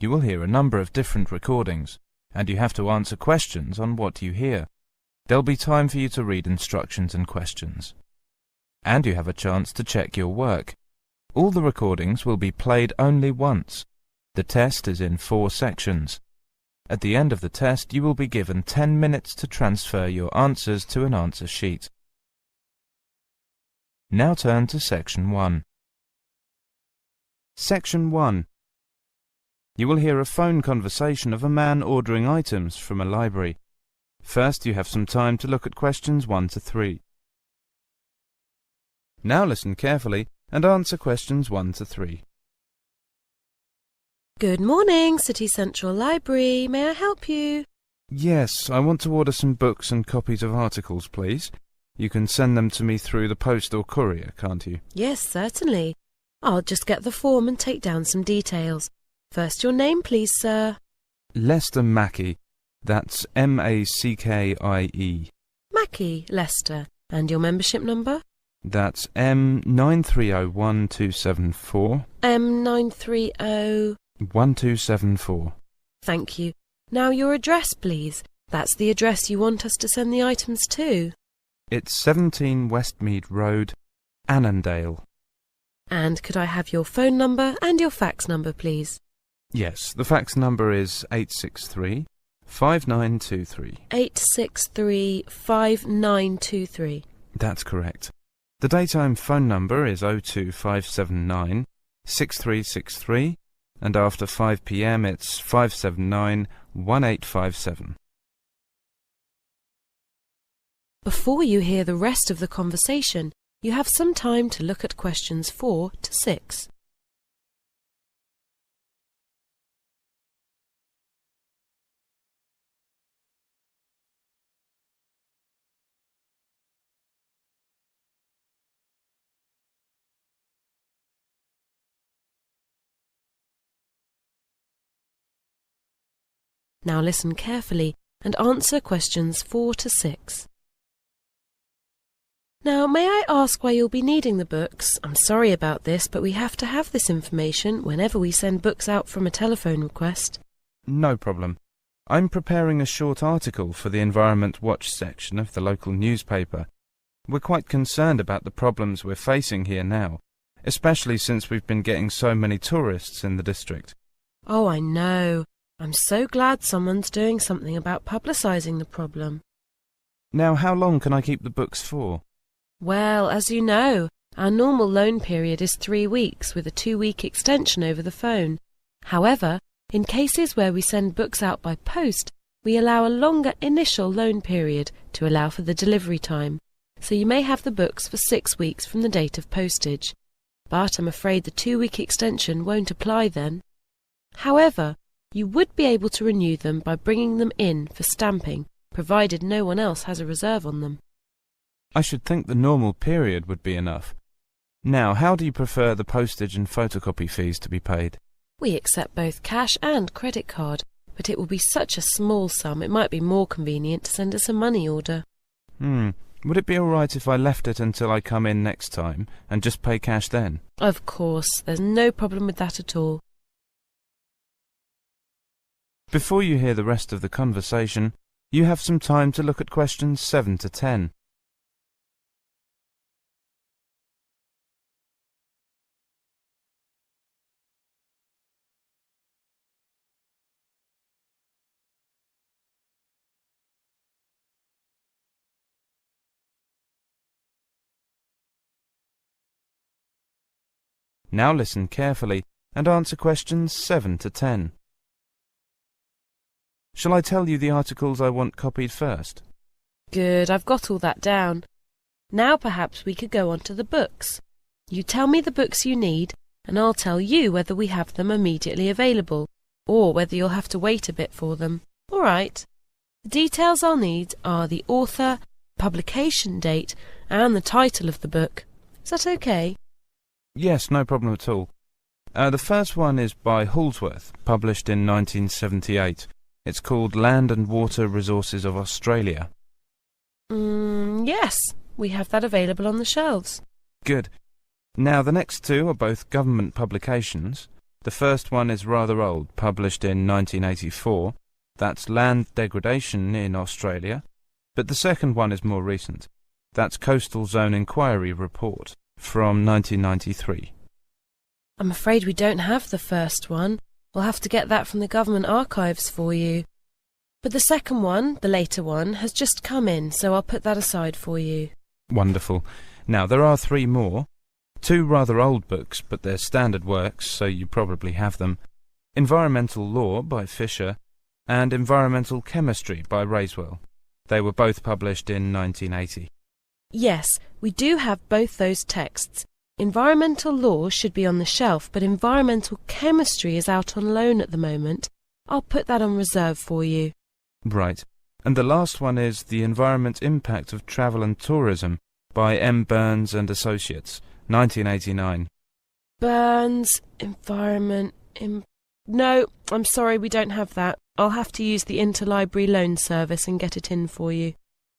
You will hear a number of different recordings, and you have to answer questions on what you hear. There'll be time for you to read instructions and questions. And you have a chance to check your work. All the recordings will be played only once. The test is in 4 sections. At the end of the test, you will be given 10 minutes to transfer your answers to an answer sheet. Now turn to Section 1. Section 1. You will hear a phone conversation of a man ordering items from a library. First, you have some time to look at questions 1 to 3. Now listen carefully and answer questions 1 to 3. Good morning, City Central Library. May I help you? Yes, I want to order some books and copies of articles, please. You can send them to me through the post or courier, can't you? Yes, certainly. I'll just get the form and take down some details. First, your name, please, sir. Lester Mackey. That's M-A-C-K-I-E. Mackey, Lester. And your membership number? That's M9301274. M930... 1274. Thank you. Now your address, please. That's the address you want us to send the items to. It's 17 Westmead Road, Annandale. And could I have your phone number and your fax number, please? Yes, the fax number is 863-5923. 863-5923. That's correct. The daytime phone number is 02579 6363, and after 5 p.m. it's 579 1857. Before you hear the rest of the conversation, you have some time to look at questions 4 to 6. Now listen carefully and answer questions 4 to 6. Now, may I ask why you'll be needing the books? I'm sorry about this, but we have to have this information whenever we send books out from a telephone request. No problem. I'm preparing a short article for the Environment Watch section of the local newspaper. We're quite concerned about the problems we're facing here now, especially since we've been getting so many tourists in the district. Oh, I know. I'm so glad someone's doing something about publicising the problem. Now, how long can I keep the books for? Well, as you know, our normal loan period is 3 weeks with a 2-week extension over the phone. However, in cases where we send books out by post, we allow a longer initial loan period to allow for the delivery time. So you may have the books for 6 weeks from the date of postage. But I'm afraid the 2-week extension won't apply then. However, you would be able to renew them by bringing them in for stamping, provided no one else has a reserve on them. I should think the normal period would be enough. Now, how do you prefer the postage and photocopy fees to be paid? We accept both cash and credit card, but it will be such a small sum it might be more convenient to send us a money order. Would it be all right if I left it until I come in next time and just pay cash then? Of course, there's no problem with that at all. Before you hear the rest of the conversation, you have some time to look at questions 7 to 10. Now listen carefully and answer questions 7 to 10. Shall I tell you the articles I want copied first? Good, I've got all that down. Now perhaps we could go on to the books. You tell me the books you need, and I'll tell you whether we have them immediately available, or whether you'll have to wait a bit for them. All right. The details I'll need are the author, publication date, and the title of the book. Is that okay? Yes, no problem at all. The first one is by Halsworth, published in 1978. It's called Land and Water Resources of Australia. Yes, we have that available on the shelves. Good. Now, the next two are both government publications. The first one is rather old, published in 1984. That's Land Degradation in Australia. But the second one is more recent. That's Coastal Zone Inquiry Report from 1993. I'm afraid we don't have the first one. We'll have to get that from the government archives for you. But the second one, the later one, has just come in, so I'll put that aside for you. Wonderful. Now, there are 3 more. 2 rather old books, but they're standard works, so you probably have them. Environmental Law by Fisher and Environmental Chemistry by Raiswell. They were both published in 1980. Yes, we do have both those texts. Environmental Law should be on the shelf, but Environmental Chemistry is out on loan at the moment. I'll put that on reserve for you. Right. And the last one is The Environment Impact of Travel and Tourism by M. Burns and Associates, 1989. Burns, No, I'm sorry, we don't have that. I'll have to use the interlibrary loan service and get it in for you.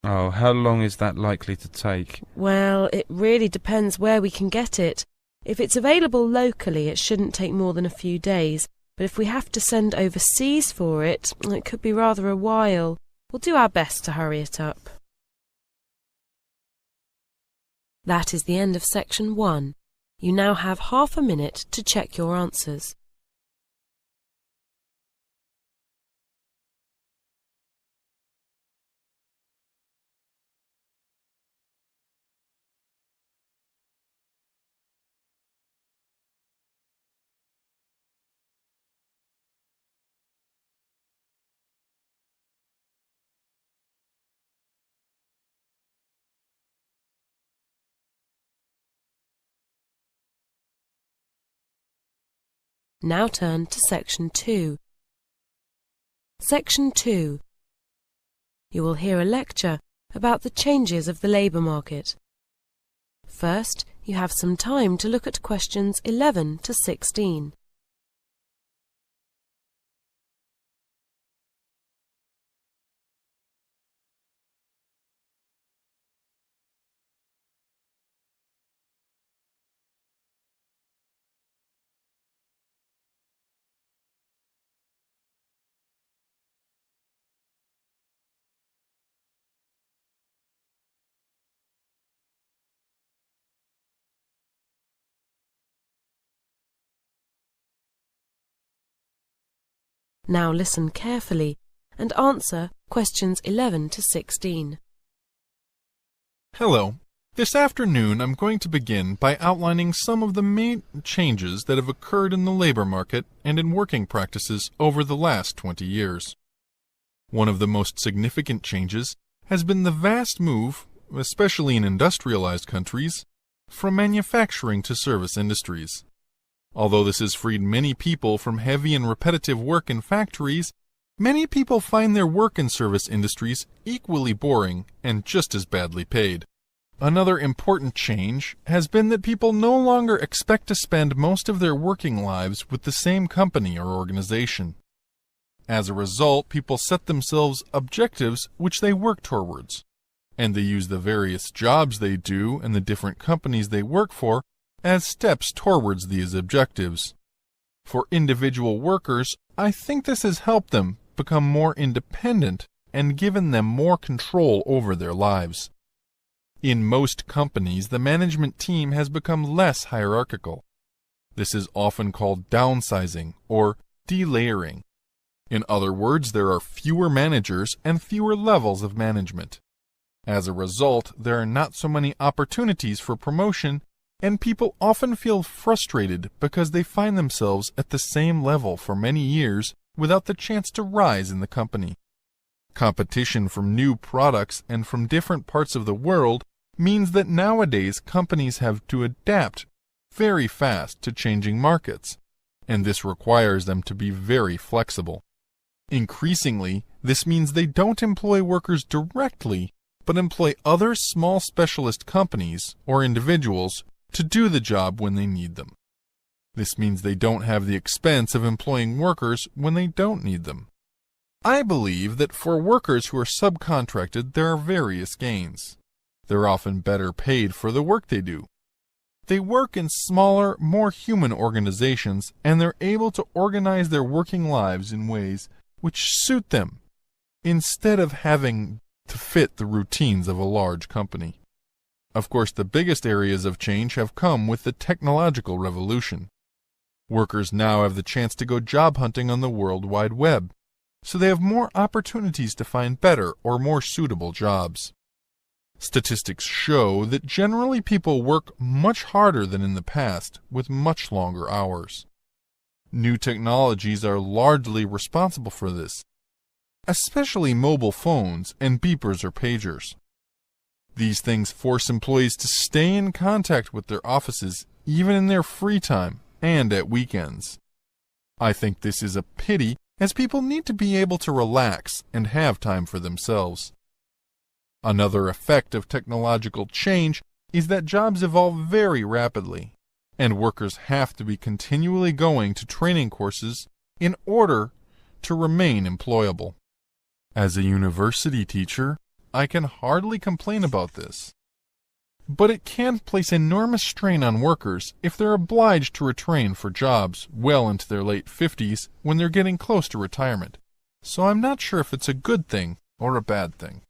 Oh, how long is that likely to take? Well, it really depends where we can get it. If it's available locally, it shouldn't take more than a few days. But if we have to send overseas for it, it could be rather a while. We'll do our best to hurry it up. That is the end of section 1. You now have half a minute to check your answers. Now turn to Section 2. Section 2. You will hear a lecture about the changes of the labour market. First, you have some time to look at questions 11 to 16. Now listen carefully and answer questions 11 to 16. Hello. This afternoon I'm going to begin by outlining some of the main changes that have occurred in the labor market and in working practices over the last 20 years. One of the most significant changes has been the vast move, especially in industrialized countries, from manufacturing to service industries. Although this has freed many people from heavy and repetitive work in factories, many people find their work in service industries equally boring and just as badly paid. Another important change has been that people no longer expect to spend most of their working lives with the same company or organization. As a result, people set themselves objectives which they work towards, and they use the various jobs they do and the different companies they work for as steps towards these objectives. For individual workers, I think this has helped them become more independent and given them more control over their lives. In most companies, the management team has become less hierarchical. This is often called downsizing or delayering. In other words, there are fewer managers and fewer levels of management. As a result, there are not so many opportunities for promotion, and people often feel frustrated because they find themselves at the same level for many years without the chance to rise in the company. Competition from new products and from different parts of the world means that nowadays companies have to adapt very fast to changing markets, and this requires them to be very flexible. Increasingly, this means they don't employ workers directly, but employ other small specialist companies or individuals to do the job when they need them. This means they don't have the expense of employing workers when they don't need them. I believe that for workers who are subcontracted, there are various gains. They're often better paid for the work they do. They work in smaller, more human organizations, and they're able to organize their working lives in ways which suit them, instead of having to fit the routines of a large company. Of course, the biggest areas of change have come with the technological revolution. Workers now have the chance to go job hunting on the World Wide Web, so they have more opportunities to find better or more suitable jobs. Statistics show that generally people work much harder than in the past, with much longer hours. New technologies are largely responsible for this, especially mobile phones and beepers or pagers. These things force employees to stay in contact with their offices even in their free time and at weekends. I think this is a pity, as people need to be able to relax and have time for themselves. Another effect of technological change is that jobs evolve very rapidly, and workers have to be continually going to training courses in order to remain employable. As a university teacher, I can hardly complain about this. But it can place enormous strain on workers if they're obliged to retrain for jobs well into their late 50s when they're getting close to retirement. So I'm not sure if it's a good thing or a bad thing.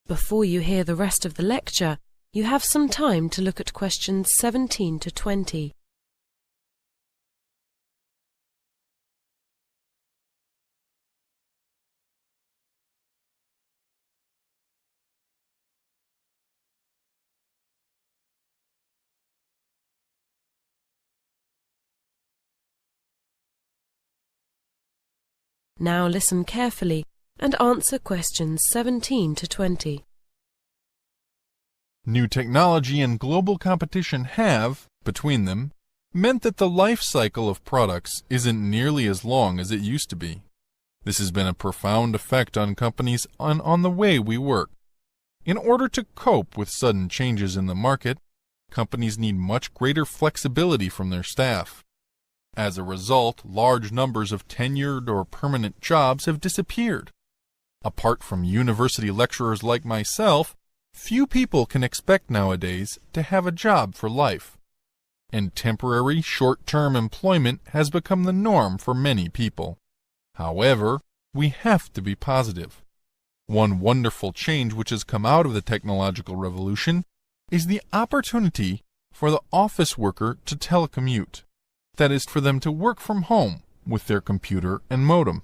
Before you hear the rest of the lecture, you have some time to look at questions 17 to 20. Now listen carefully and answer questions 17 to 20. New technology and global competition have, between them, meant that the life cycle of products isn't nearly as long as it used to be. This has been a profound effect on companies and on the way we work. In order to cope with sudden changes in the market, companies need much greater flexibility from their staff. As a result, large numbers of tenured or permanent jobs have disappeared. Apart from university lecturers like myself, few people can expect nowadays to have a job for life, and temporary short-term employment has become the norm for many people. However, we have to be positive. One wonderful change which has come out of the technological revolution is the opportunity for the office worker to telecommute. That is, for them to work from home with their computer and modem.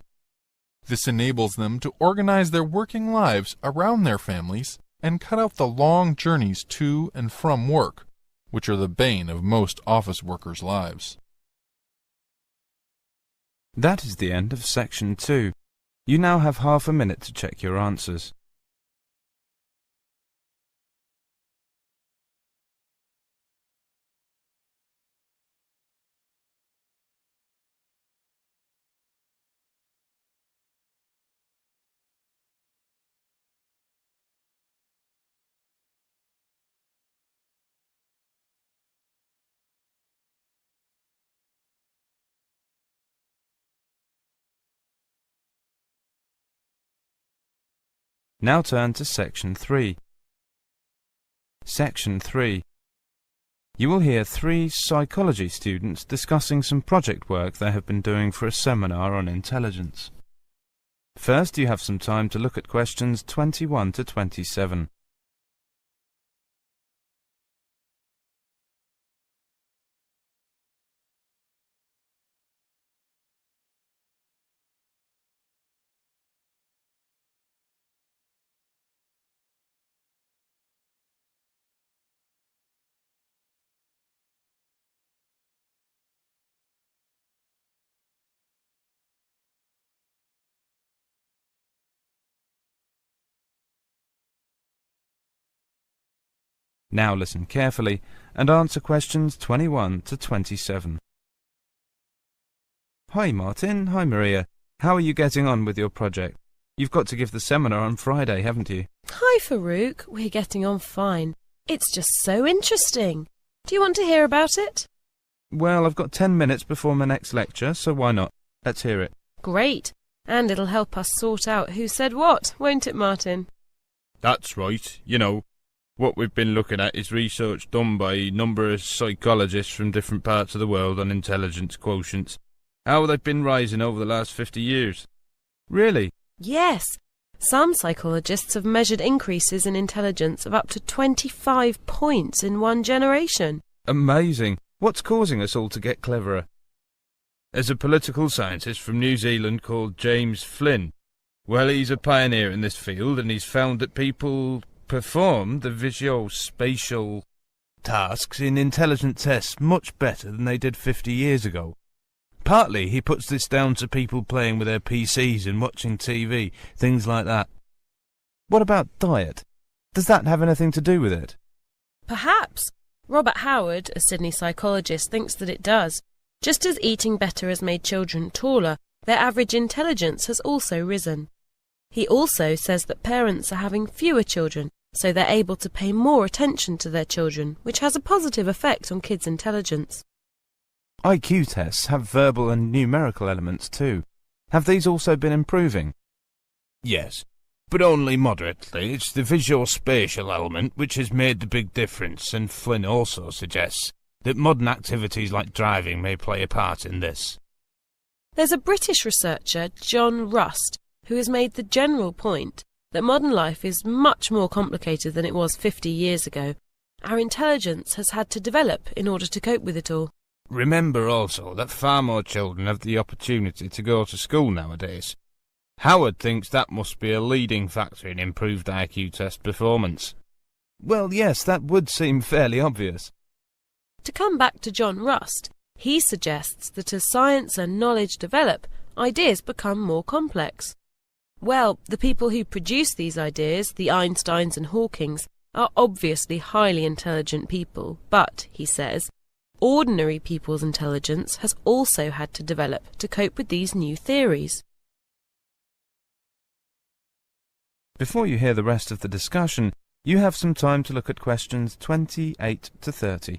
This enables them to organize their working lives around their families and cut out the long journeys to and from work, which are the bane of most office workers' lives. That is the end of section 2. You now have half a minute to check your answers. Now turn to section 3. Section 3. You will hear 3 psychology students discussing some project work they have been doing for a seminar on intelligence. First, you have some time to look at questions 21 to 27. Now listen carefully and answer questions 21 to 27. Hi Martin, hi Maria. How are you getting on with your project? You've got to give the seminar on Friday, haven't you? Hi Farouk, we're getting on fine. It's just so interesting. Do you want to hear about it? Well, I've got 10 minutes before my next lecture, so why not? Let's hear it. Great. And it'll help us sort out who said what, won't it, Martin? That's right. You know, What we've been looking at is research done by a number of psychologists from different parts of the world on intelligence quotients. How they've been rising over the last 50 years. Really? Yes. Some psychologists have measured increases in intelligence of up to 25 points in one generation. Amazing. What's causing us all to get cleverer? There's a political scientist from New Zealand called James Flynn. Well, he's a pioneer in this field, and he's found that people perform the visuospatial tasks in intelligent tests much better than they did 50 years ago. Partly he puts this down to people playing with their PCs and watching TV, things like that. What about diet? Does that have anything to do with it? Perhaps. Robert Howard, a Sydney psychologist, thinks that it does. Just as eating better has made children taller, their average intelligence has also risen. He also says that parents are having fewer children, so they're able to pay more attention to their children, which has a positive effect on kids' intelligence. IQ tests have verbal and numerical elements too. Have these also been improving? Yes, but only moderately. It's the visuospatial element which has made the big difference, and Flynn also suggests that modern activities like driving may play a part in this. There's a British researcher, John Rust, who has made the general point that modern life is much more complicated than it was 50 years ago. Our intelligence has had to develop in order to cope with it all. Remember also that far more children have the opportunity to go to school nowadays. Howard thinks that must be a leading factor in improved IQ test performance. Well, yes, that would seem fairly obvious. To come back to John Rust, he suggests that as science and knowledge develop, ideas become more complex. Well, the people who produce these ideas, the Einsteins and Hawkings, are obviously highly intelligent people, but, he says, ordinary people's intelligence has also had to develop to cope with these new theories. Before you hear the rest of the discussion, you have some time to look at questions 28 to 30.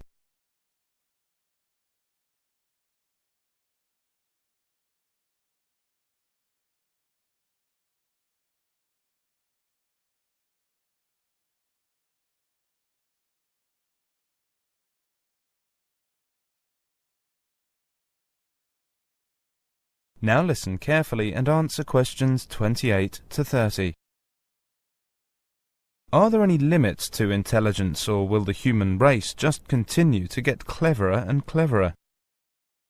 Now listen carefully and answer questions 28 to 30. Are there any limits to intelligence, or will the human race just continue to get cleverer and cleverer?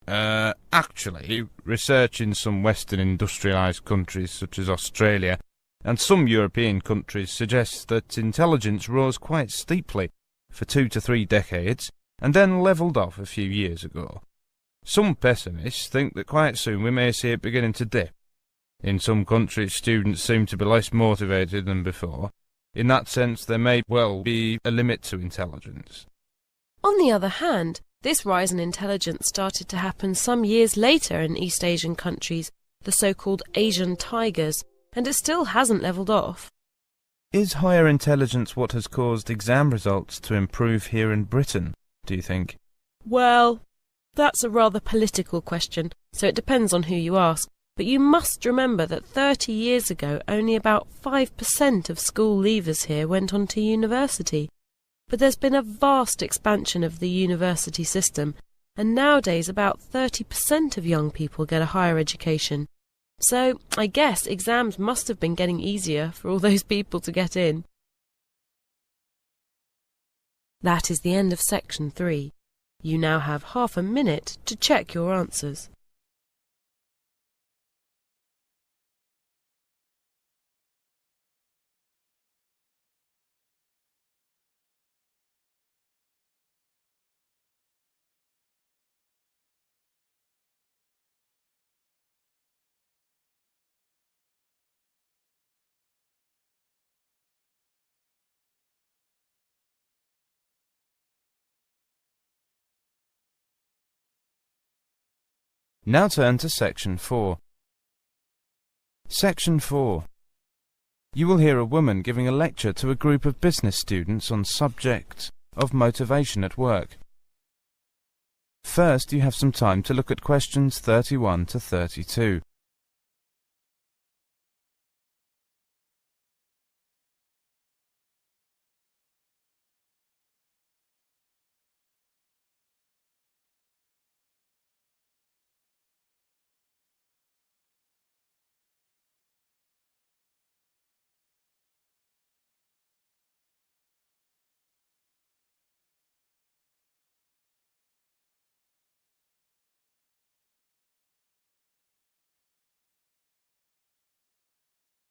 Actually, research in some Western industrialised countries such as Australia and some European countries suggests that intelligence rose quite steeply for 2 to 3 decades and then levelled off a few years ago. Some pessimists think that quite soon we may see it beginning to dip. In some countries, students seem to be less motivated than before. In that sense, there may well be a limit to intelligence. On the other hand, this rise in intelligence started to happen some years later in East Asian countries, the so-called Asian tigers, and it still hasn't levelled off. Is higher intelligence what has caused exam results to improve here in Britain, do you think? Well, that's a rather political question, so it depends on who you ask. But you must remember that 30 years ago only about 5% of school leavers here went on to university. But there's been a vast expansion of the university system, and nowadays about 30% of young people get a higher education. So I guess exams must have been getting easier for all those people to get in. That is the end of section 3. You now have half a minute to check your answers. Now turn to Section 4. Section 4. You will hear a woman giving a lecture to a group of business students on subject of motivation at work. First, you have some time to look at questions 31 to 32.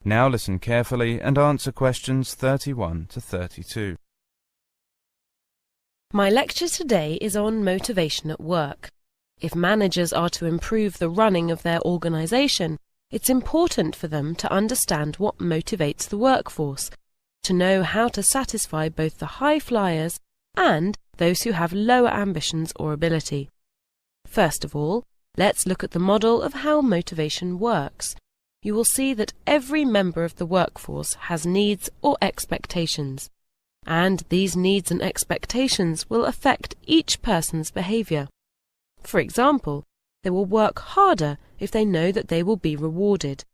Now listen carefully and answer questions 31 to 32. My lecture today is on motivation at work. If managers are to improve the running of their organisation, it's important for them to understand what motivates the workforce, to know how to satisfy both the high flyers and those who have lower ambitions or ability. First of all, let's look at the model of how motivation works. You will see that every member of the workforce has needs or expectations, and these needs and expectations will affect each person's behaviour. For example, they will work harder if they know that they will be rewarded.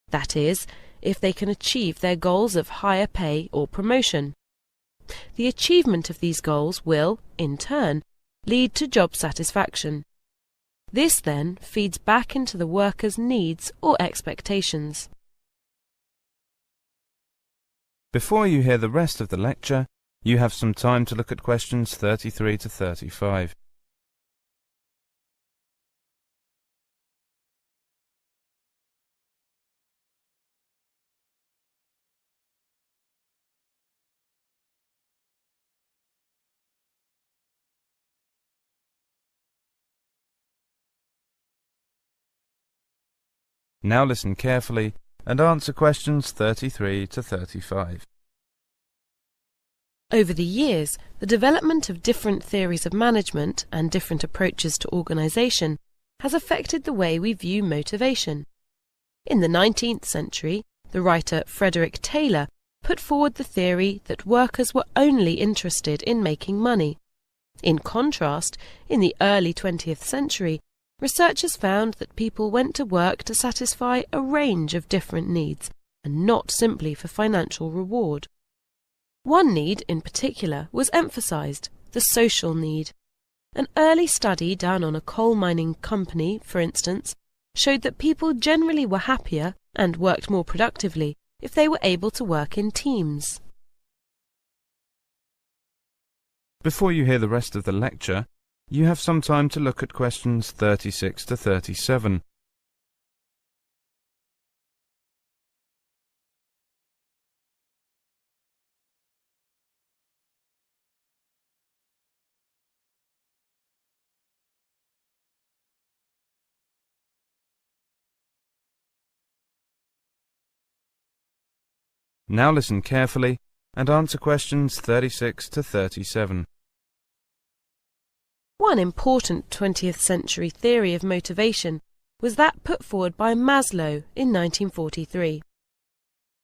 That is, if they can achieve their goals of higher pay or promotion. The achievement of these goals will, in turn, lead to job satisfaction. This then feeds back into the worker's needs or expectations. Before you hear the rest of the lecture, you have some time to look at questions 33 to 35. Now listen carefully and answer questions 33 to 35. Over the years, the development of different theories of management and different approaches to organisation has affected the way we view motivation. In the 19th century, the writer Frederick Taylor put forward the theory that workers were only interested in making money. In contrast, in the early 20th century, researchers found that people went to work to satisfy a range of different needs, and not simply for financial reward. One need in particular was emphasised, the social need. An early study done on a coal mining company, for instance, showed that people generally were happier and worked more productively if they were able to work in teams. Before you hear the rest of the lecture, you have some time to look at questions 36 to 37. Now listen carefully and answer questions 36 to 37. One important 20th century theory of motivation was that put forward by Maslow in 1943.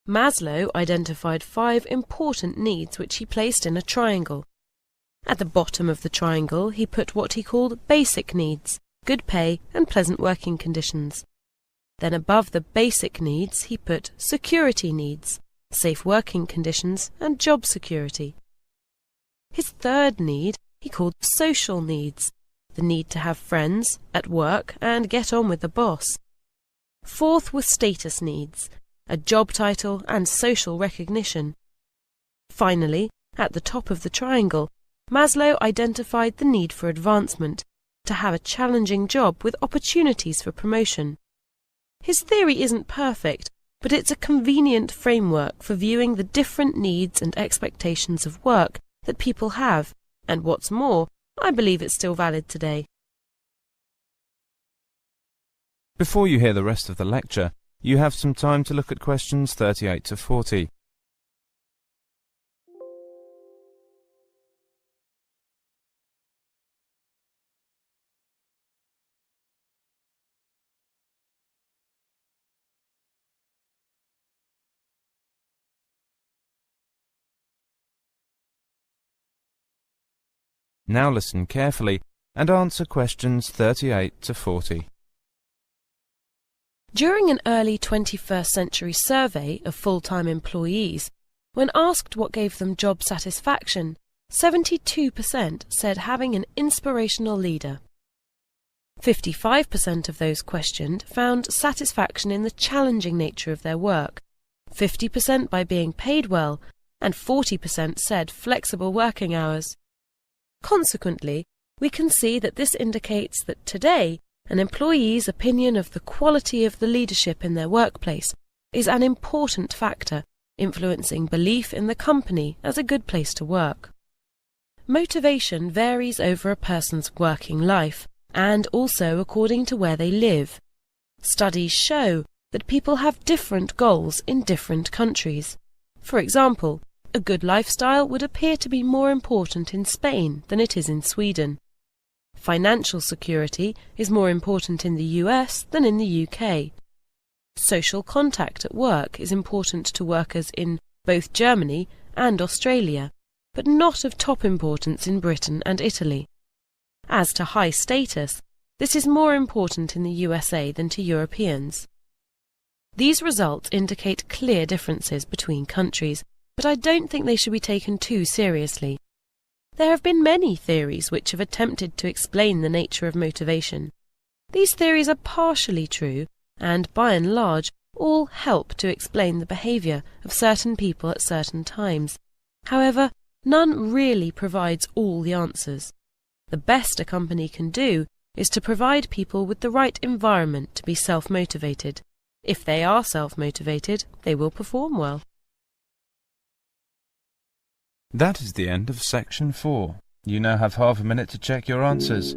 Maslow identified 5 important needs which he placed in a triangle. At the bottom of the triangle he put what he called basic needs, good pay and pleasant working conditions. Then above the basic needs he put security needs, safe working conditions and job security. His third need he called social needs, the need to have friends, at work, and get on with the boss. Fourth were status needs, a job title and social recognition. Finally, at the top of the triangle, Maslow identified the need for advancement, to have a challenging job with opportunities for promotion. His theory isn't perfect, but it's a convenient framework for viewing the different needs and expectations of work that people have. And what's more, I believe it's still valid today. Before you hear the rest of the lecture, you have some time to look at questions 38 to 40. Now listen carefully and answer questions 38 to 40. During an early 21st century survey of full-time employees, when asked what gave them job satisfaction, 72% said having an inspirational leader. 55% of those questioned found satisfaction in the challenging nature of their work, 50% by being paid well, and 40% said flexible working hours. Consequently, we can see that this indicates that today an employee's opinion of the quality of the leadership in their workplace is an important factor influencing belief in the company as a good place to work. Motivation varies over a person's working life and also according to where they live. Studies show that people have different goals in different countries. For example, a good lifestyle would appear to be more important in Spain than it is in Sweden. Financial security is more important in the US than in the UK. Social contact at work is important to workers in both Germany and Australia, but not of top importance in Britain and Italy. As to high status, this is more important in the USA than to Europeans. These results indicate clear differences between countries, but I don't think they should be taken too seriously. There have been many theories which have attempted to explain the nature of motivation. These theories are partially true, and by and large all help to explain the behaviour of certain people at certain times. However, none really provides all the answers. The best a company can do is to provide people with the right environment to be self-motivated. If they are self-motivated, they will perform well. That is the end of section 4. You now have half a minute to check your answers.